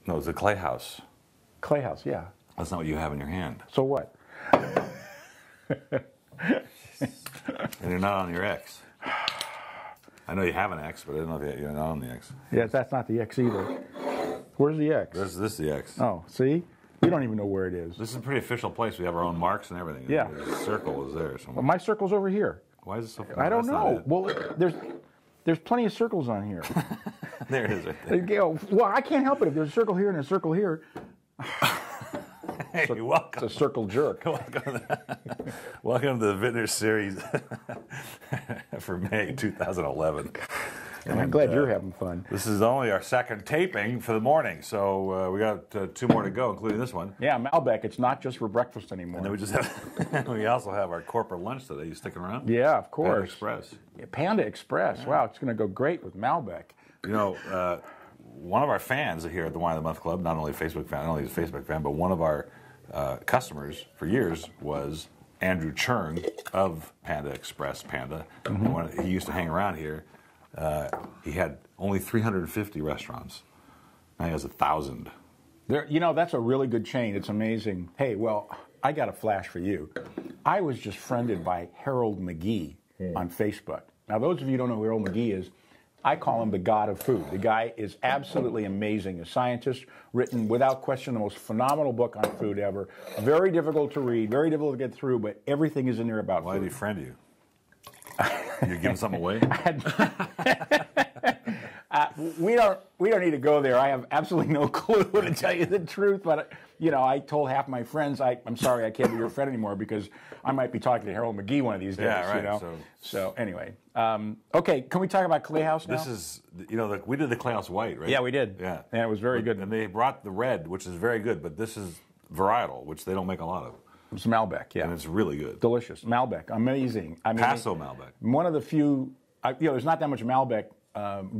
No, it's a Clayhouse. Clayhouse, yeah. That's not what you have in your hand. So what? And you're not on your X. I know you have an X, but I don't know if you're not on the X. Yeah, that's not the X either. Where's the X? This is the X. Oh, see? You don't even know where it is. This is a pretty official place. We have our own marks and everything. Yeah. The circle is there somewhere. Well, my circle's over here. Why is it so far? I don't know. Well, there's plenty of circles on here. There it is right there. Well, I can't help it. If there's a circle here and a circle here. Hey, welcome. It's a circle jerk. Welcome to the VIntners Series for May 2011. And I'm glad you're having fun. This is only our second taping for the morning, so we got 2 more to go, including this one. Yeah, Malbec. It's not just for breakfast anymore. And then we just have, we also have our corporate lunch today. You sticking around? Yeah, of course. Panda Express. Yeah, Panda Express. Yeah. Wow, it's going to go great with Malbec. You know, one of our fans here at the Wine of the Month Club, not only a Facebook fan, but one of our customers for years was Andrew Churn of Panda Express Panda. Mm-hmm. And when he used to hang around here, he had only 350 restaurants. Now he has 1,000. You know, that's a really good chain. It's amazing. Hey, well, I got a flash for you. I was just friended by Harold McGee on Facebook. Now, those of you who don't know who Harold McGee is, I call him the god of food. The guy is absolutely amazing. A scientist, written without question the most phenomenal book on food ever. Very difficult to read, very difficult to get through, but everything is in there about food. Why did he friend you? You're giving something away? We don't need to go there. I have absolutely no clue to tell you the truth. But you know, I told half my friends, I'm sorry, I can't be your friend anymore because I might be talking to Harold McGee one of these days. Yeah, right. You know? So anyway, okay. Can we talk about Clayhouse now? This is, you know, we did the Clayhouse White, right? Yeah, we did. Yeah, and it was very good. And they brought the red, which is very good, but this is varietal, which they don't make a lot of. It's Malbec, yeah. And it's really good. Delicious. Malbec, amazing. I mean, Paso Malbec. One of the few, you know, there's not that much Malbec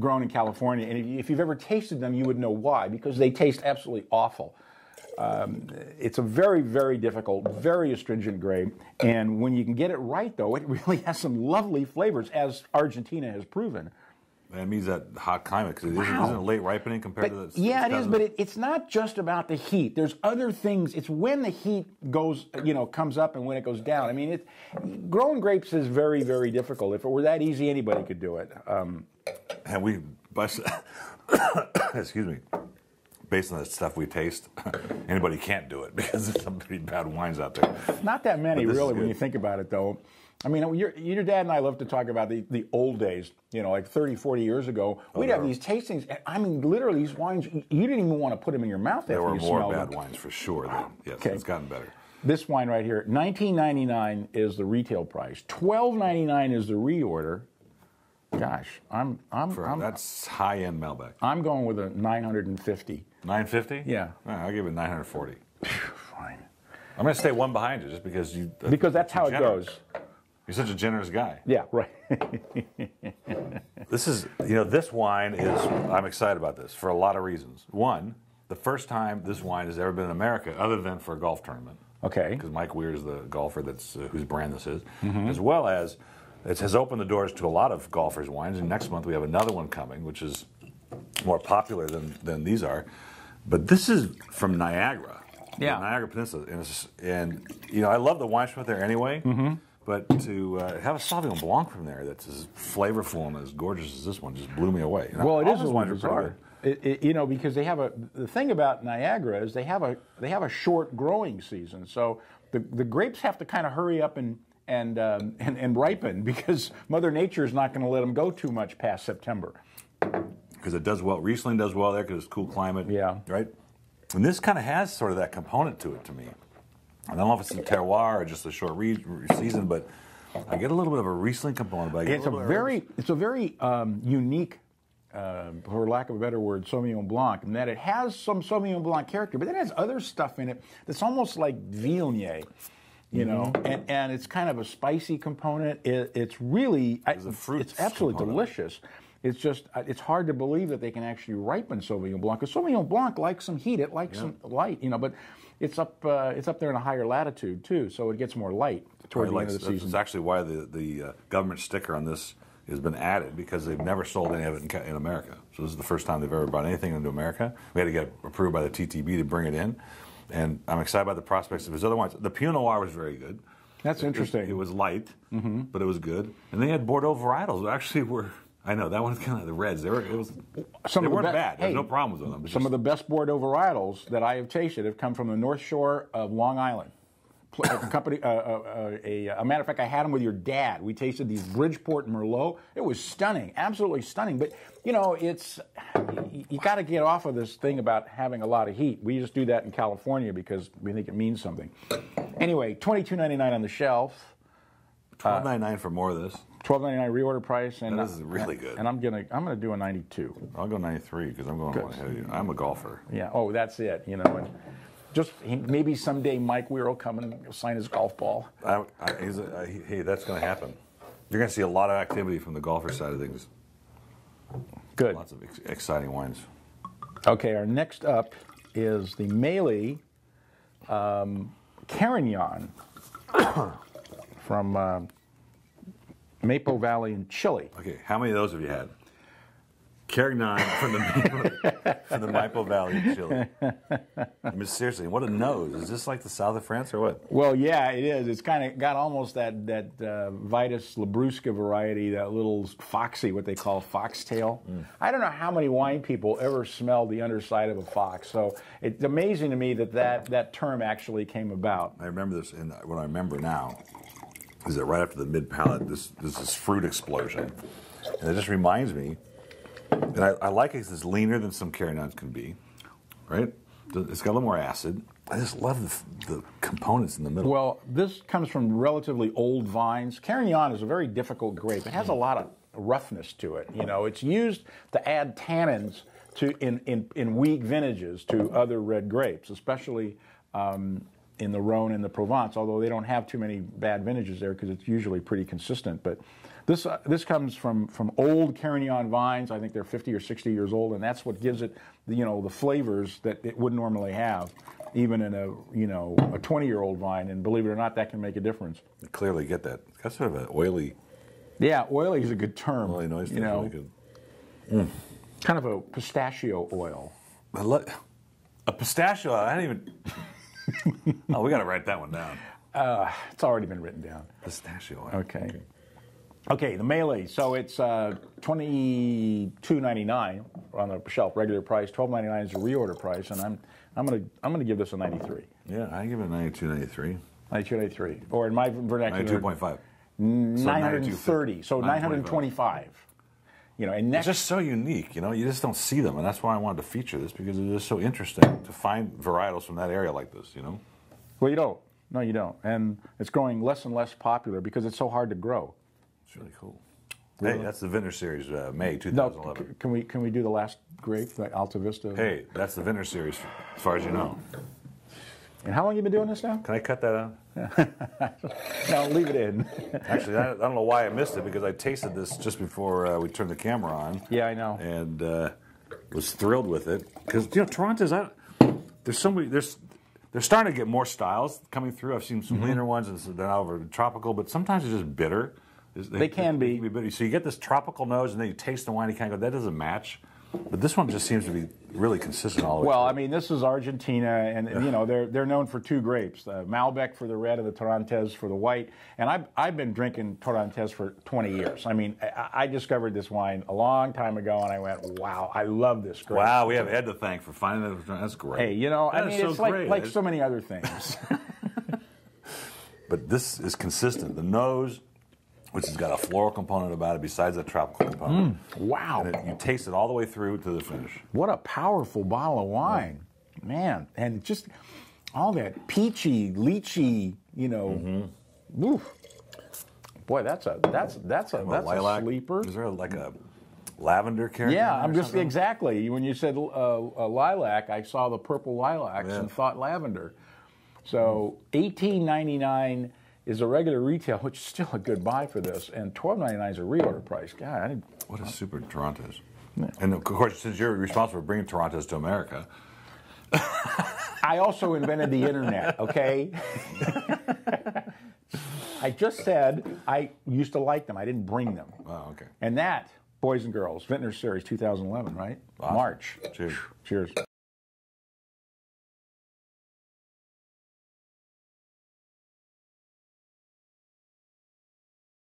grown in California, and if you've ever tasted them, you would know why, because they taste absolutely awful. It's a very, very difficult, very astringent grape, and when you can get it right, though, it really has some lovely flavors, as Argentina has proven. That means that hot climate, because isn't it late ripening compared to the... Yeah, it is, but it's not just about the heat. There's other things. It's when the heat goes, you know, comes up and when it goes down. I mean, growing grapes is very, very difficult. If it were that easy, anybody could do it. And we, excuse me, based on the stuff we taste, anybody can't do it because there's some pretty bad wines out there. Not that many, really, when you think about it, though. I mean, your dad and I love to talk about the old days, you know, like 30, 40 years ago. We'd have these tastings. I mean, literally, these wines, you didn't even want to put them in your mouth after you smelled them. There were more bad wines for sure then. Yes, okay. It's gotten better. This wine right here, $19.99 is the retail price. $12.99 is the reorder. Gosh, that's high-end Malbec. I'm going with a 950. 950? Yeah. I'll give it 940. Fine. I'm going to stay one behind you just because you... Because that's how it goes. You're such a generous guy. Yeah, right. This is, you know, this wine is, I'm excited about this for a lot of reasons. One, the first time this wine has ever been in America other than for a golf tournament. Okay. Because Mike Weir is the golfer that's whose brand this is. Mm-hmm. As well as it has opened the doors to a lot of golfers' wines. And next month we have another one coming, which is more popular than these are. But this is from Niagara. Yeah. The Niagara Peninsula. And you know, I love the wine from there anyway. Mm-hmm. But to have a Sauvignon Blanc from there that's as flavorful and as gorgeous as this one just blew me away. And well, it is a little bizarre. You know, because they have the thing about Niagara is they have a short growing season, so the grapes have to kind of hurry up and ripen because Mother Nature is not going to let them go too much past September. Because it does well. Riesling does well there because it's cool climate. Yeah. Right. And this kind of has sort of that component to it to me. I don't know if it's the terroir or just a short season, but I get a little bit of a Riesling component. But it's a very unique, for lack of a better word, Sauvignon Blanc, in that it has some Sauvignon Blanc character, but it has other stuff in it that's almost like Viognier, you know, and it's kind of a spicy component. It's really, it's absolutely delicious. It's just, it's hard to believe that they can actually ripen Sauvignon Blanc, because Sauvignon Blanc likes some heat, it likes some light, you know, but it's up there in a higher latitude too, so it gets more light toward the end of the season. That's actually why the government sticker on this has been added because they've never sold any of it in America. So this is the first time they've ever brought anything into America. We had to get approved by the TTB to bring it in. And I'm excited about the prospects of his other wines. The Pinot Noir was very good. That's interesting. It was light, but it was good. And they had Bordeaux varietals that actually were, I know, that one's kind of the reds. They weren't bad. There's no problems with them. Some of the best Bordeaux varietals that I have tasted have come from the North Shore of Long Island. A company, a matter of fact, I had them with your dad. We tasted these Bridgeport Merlot. It was stunning, absolutely stunning. But you know, you got to get off of this thing about having a lot of heat. We just do that in California because we think it means something. Anyway, $22.99 on the shelf. $12.99 for more of this. $12.99 reorder price, and this is really good. And I'm gonna do a 92. I'll go 93 because I'm going one ahead of you. I'm a golfer. Yeah. Oh, that's it. You know. And just maybe someday Mike Weir will come and sign his golf ball. Hey, that's going to happen. You're going to see a lot of activity from the golfer side of things. Good. Lots of exciting wines. Okay, our next up is the Meli Carignane from Mapo Valley in Chile. Okay, how many of those have you had? Carignane from the Mapo Valley in Chile. I mean, seriously, what a nose. Is this like the south of France or what? Well, yeah, it is. It's kind of got almost that Vitis Labrusca variety, that little foxy, what they call foxtail. I don't know how many wine people ever smelled the underside of a fox. So it's amazing to me that term actually came about. I remember this, and what I remember now is that right after the mid-palate, there's this fruit explosion. And it just reminds me, and I like it because it's leaner than some Carignanes can be, right? It's got a little more acid. I just love the components in the middle. Well, this comes from relatively old vines. Carignane is a very difficult grape. It has a lot of roughness to it. You know, it's used to add tannins in weak vintages to other red grapes, especially in the Rhone and the Provence, although they don't have too many bad vintages there because it's usually pretty consistent. But this comes from old Carignane vines. I think they're 50 or 60 years old, and that's what gives it, the flavors that it wouldn't normally have, even in a 20-year-old vine. And believe it or not, that can make a difference. You clearly get that. It's got sort of an oily. Yeah, oily is a good term. Oily noise. Really good. Kind of a pistachio oil. A pistachio. I didn't even. Oh, we got to write that one down. It's already been written down. Pistachio. Okay, the Meli. So it's $22.99 on the shelf, regular price. $12.99 is a reorder price, and I'm gonna give this a 93. Yeah, I give it 92, 93. 92, 93, or in my vernacular, 92.5. 930. So 925. And it's just so unique. You just don't see them, and that's why I wanted to feature this, because it is so interesting to find varietals from that area like this. Well, you don't. No, you don't, and it's growing less and less popular because it's so hard to grow. It's really cool. Hey, that's the VIntners Series May 2011. No, can we do the last grape, the Alta Vista? Hey, that's the VIntners Series, as far as you know. And how long have you been doing this now? Can I cut that out? No, leave it in. Actually, I don't know why I missed it, because I tasted this just before we turned the camera on. Yeah, I know. And was thrilled with it. Because, Torrontes, they're starting to get more styles coming through. I've seen some leaner ones, and they're not over tropical, but sometimes they're just bitter. They can be bitter. So you get this tropical nose, and then you taste the wine, you kind of go, that doesn't match. But this one just seems to be really consistent all the way. Well, I mean, this is Argentina, and they're known for two grapes: the Malbec for the red and the Torrontes for the white. And I've been drinking Torrontes for 20 years. I mean, I discovered this wine a long time ago, and I went, "Wow, I love this grape." Wow, we have Ed to thank for finding that. That's great. Hey, it's like so many other things. But this is consistent. The nose, which has got a floral component about it besides that tropical component. Wow. And you taste it all the way through to the finish. What a powerful bottle of wine. Man, and just all that peachy, lychee, Oof. Boy, that's a sleeper. Is there like a lavender character? Yeah, I'm just exactly. When you said lilac, I saw the purple lilacs and thought lavender. So $18.99 is a regular retail, which is still a good buy for this, and $12.99 is a reorder price. God, what a super Torrontes. Yeah. And of course, since you're responsible for bringing Torrontes to America. I also invented the internet, okay? I just said I used to like them. I didn't bring them. Oh, okay. And that, boys and girls, VIntners Series 2011, right? Awesome. March. Cheers. Cheers.